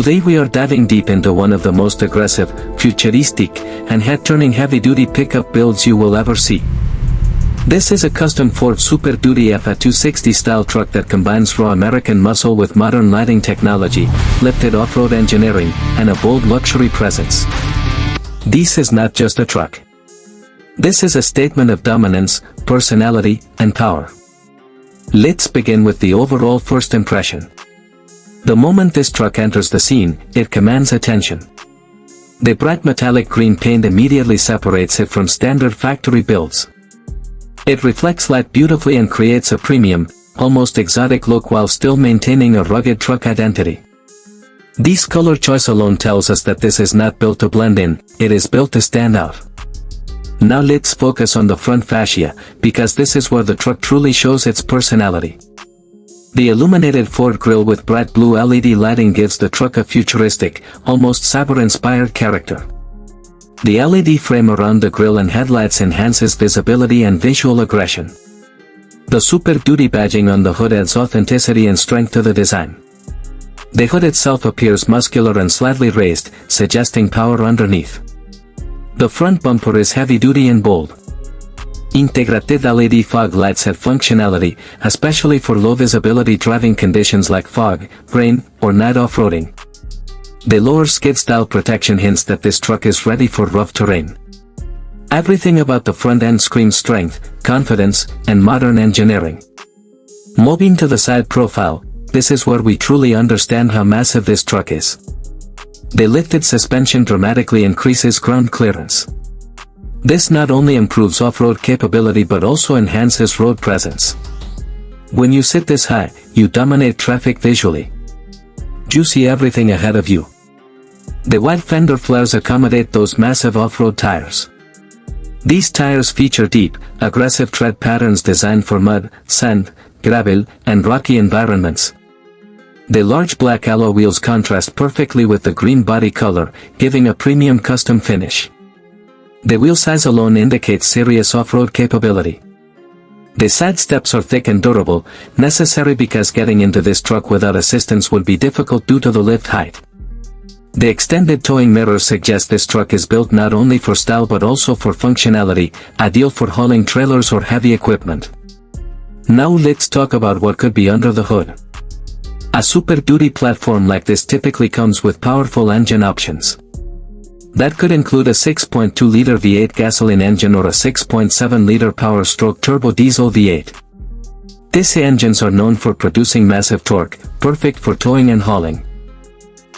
Today we are diving deep into one of the most aggressive, futuristic, and head-turning heavy-duty pickup builds you will ever see. This is a custom Ford Super Duty F260 style truck that combines raw American muscle with modern lighting technology, lifted off-road engineering, and a bold luxury presence. This is not just a truck. This is a statement of dominance, personality, and power. Let's begin with the overall first impression. The moment this truck enters the scene, it commands attention. The bright metallic green paint immediately separates it from standard factory builds. It reflects light beautifully and creates a premium, almost exotic look while still maintaining a rugged truck identity. This color choice alone tells us that this is not built to blend in, it is built to stand out. Now let's focus on the front fascia, because this is where the truck truly shows its personality. The illuminated Ford grille with bright blue LED lighting gives the truck a futuristic, almost cyber-inspired character. The LED frame around the grille and headlights enhances visibility and visual aggression. The Super Duty badging on the hood adds authenticity and strength to the design. The hood itself appears muscular and slightly raised, suggesting power underneath. The front bumper is heavy-duty and bold. Integrated LED fog lights have functionality, especially for low-visibility driving conditions like fog, rain, or night off-roading. The lower skid-style protection hints that this truck is ready for rough terrain. Everything about the front end screams strength, confidence, and modern engineering. Moving to the side profile, this is where we truly understand how massive this truck is. The lifted suspension dramatically increases ground clearance. This not only improves off-road capability but also enhances road presence. When you sit this high, you dominate traffic visually. You see everything ahead of you. The wide fender flares accommodate those massive off-road tires. These tires feature deep, aggressive tread patterns designed for mud, sand, gravel, and rocky environments. The large black alloy wheels contrast perfectly with the green body color, giving a premium custom finish. The wheel size alone indicates serious off-road capability. The side steps are thick and durable, necessary because getting into this truck without assistance would be difficult due to the lift height. The extended towing mirrors suggest this truck is built not only for style but also for functionality, ideal for hauling trailers or heavy equipment. Now let's talk about what could be under the hood. A Super Duty platform like this typically comes with powerful engine options. That could include a 6.2-liter V8 gasoline engine or a 6.7-liter power-stroke turbo diesel V8. These engines are known for producing massive torque, perfect for towing and hauling.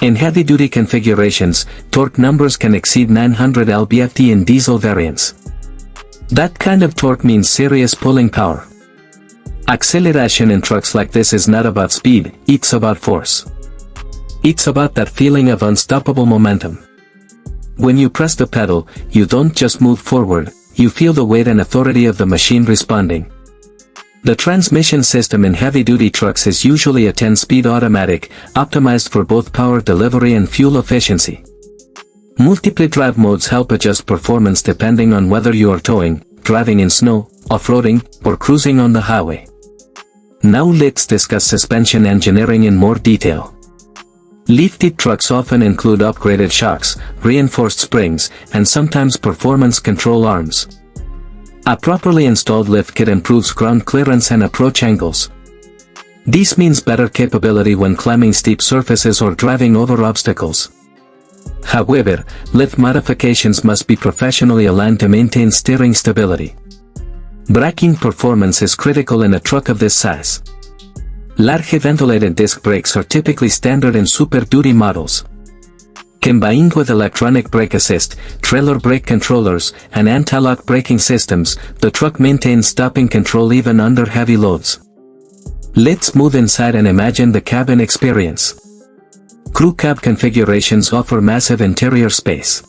In heavy-duty configurations, torque numbers can exceed 900 lb-ft in diesel variants. That kind of torque means serious pulling power. Acceleration in trucks like this is not about speed, it's about force. It's about that feeling of unstoppable momentum. When you press the pedal, you don't just move forward, you feel the weight and authority of the machine responding. The transmission system in heavy-duty trucks is usually a 10-speed automatic, optimized for both power delivery and fuel efficiency. Multiple drive modes help adjust performance depending on whether you are towing, driving in snow, off-roading, or cruising on the highway. Now let's discuss suspension engineering in more detail. Lifted trucks often include upgraded shocks, reinforced springs, and sometimes performance control arms. A properly installed lift kit improves ground clearance and approach angles. This means better capability when climbing steep surfaces or driving over obstacles. However, lift modifications must be professionally aligned to maintain steering stability. Braking performance is critical in a truck of this size. Large ventilated disc brakes are typically standard in Super Duty models. Combined with electronic brake assist, trailer brake controllers, and anti-lock braking systems, the truck maintains stopping control even under heavy loads. Let's move inside and imagine the cabin experience. Crew cab configurations offer massive interior space.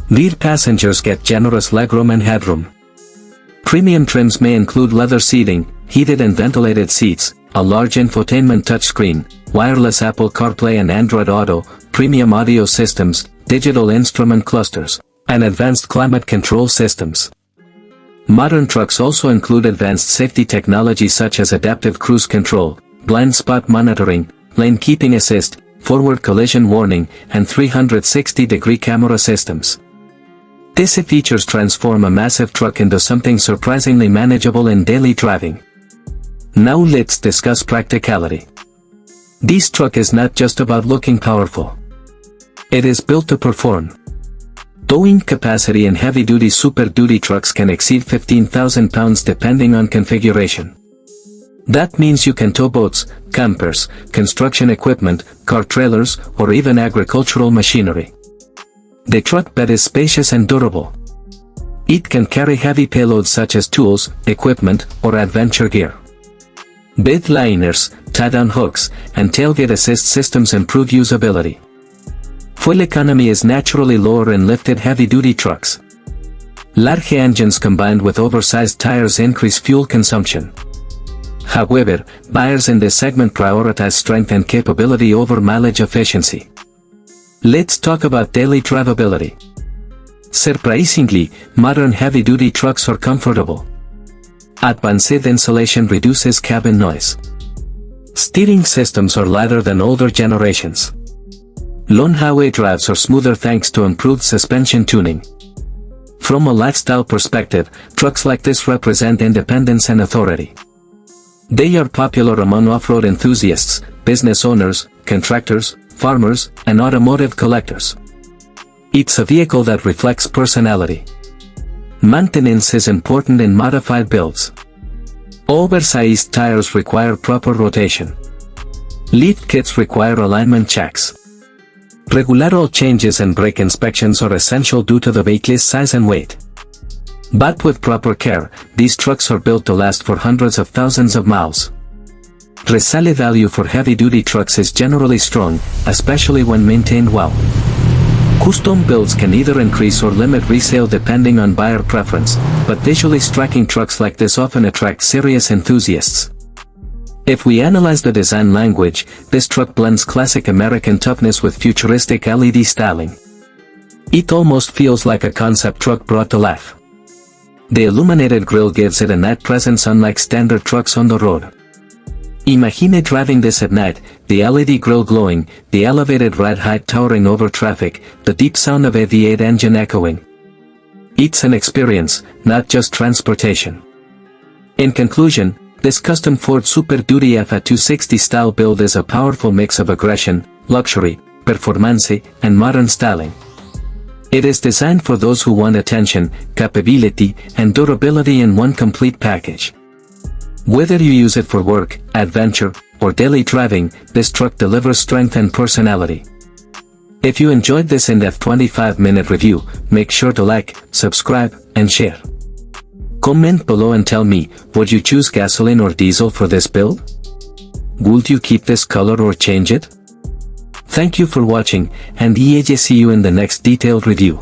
Rear passengers get generous legroom and headroom. Premium trims may include leather seating, heated and ventilated seats, a large infotainment touchscreen, wireless Apple CarPlay and Android Auto, premium audio systems, digital instrument clusters, and advanced climate control systems. Modern trucks also include advanced safety technology such as adaptive cruise control, blind spot monitoring, lane keeping assist, forward collision warning, and 360-degree camera systems. These features transform a massive truck into something surprisingly manageable in daily driving. Now let's discuss practicality. This truck is not just about looking powerful. It is built to perform. Towing capacity in heavy-duty Super Duty trucks can exceed 15,000 pounds depending on configuration. That means you can tow boats, campers, construction equipment, car trailers, or even agricultural machinery. The truck bed is spacious and durable. It can carry heavy payloads such as tools, equipment, or adventure gear. Bed liners, tie-down hooks, and tailgate assist systems improve usability. Fuel economy is naturally lower in lifted heavy-duty trucks. Large engines combined with oversized tires increase fuel consumption. However, buyers in this segment prioritize strength and capability over mileage efficiency. Let's talk about daily drivability. Surprisingly, modern heavy-duty trucks are comfortable. Advanced insulation reduces cabin noise. Steering systems are lighter than older generations. Long highway drives are smoother thanks to improved suspension tuning. From a lifestyle perspective, trucks like this represent independence and authority. They are popular among off-road enthusiasts, business owners, contractors, farmers, and automotive collectors. It's a vehicle that reflects personality. Maintenance is important in modified builds. Oversized tires require proper rotation. Lift kits require alignment checks. Regular oil changes and brake inspections are essential due to the vehicle's size and weight. But with proper care, these trucks are built to last for hundreds of thousands of miles. Resale value for heavy-duty trucks is generally strong, especially when maintained well. Custom builds can either increase or limit resale depending on buyer preference, but visually striking trucks like this often attract serious enthusiasts. If we analyze the design language, this truck blends classic American toughness with futuristic LED styling. It almost feels like a concept truck brought to life. The illuminated grille gives it a night presence unlike standard trucks on the road. Imagine driving this at night, the LED grille glowing, the elevated ride height towering over traffic, the deep sound of a V8 engine echoing. It's an experience, not just transportation. In conclusion, this custom Ford Super Duty F260 style build is a powerful mix of aggression, luxury, performance, and modern styling. It is designed for those who want attention, capability, and durability in one complete package. Whether you use it for work, adventure, or daily driving, this truck delivers strength and personality. If you enjoyed this in-depth 25-minute review, make sure to like, subscribe, and share. Comment below and tell me, would you choose gasoline or diesel for this build? Would you keep this color or change it? Thank you for watching, and see you in the next detailed review.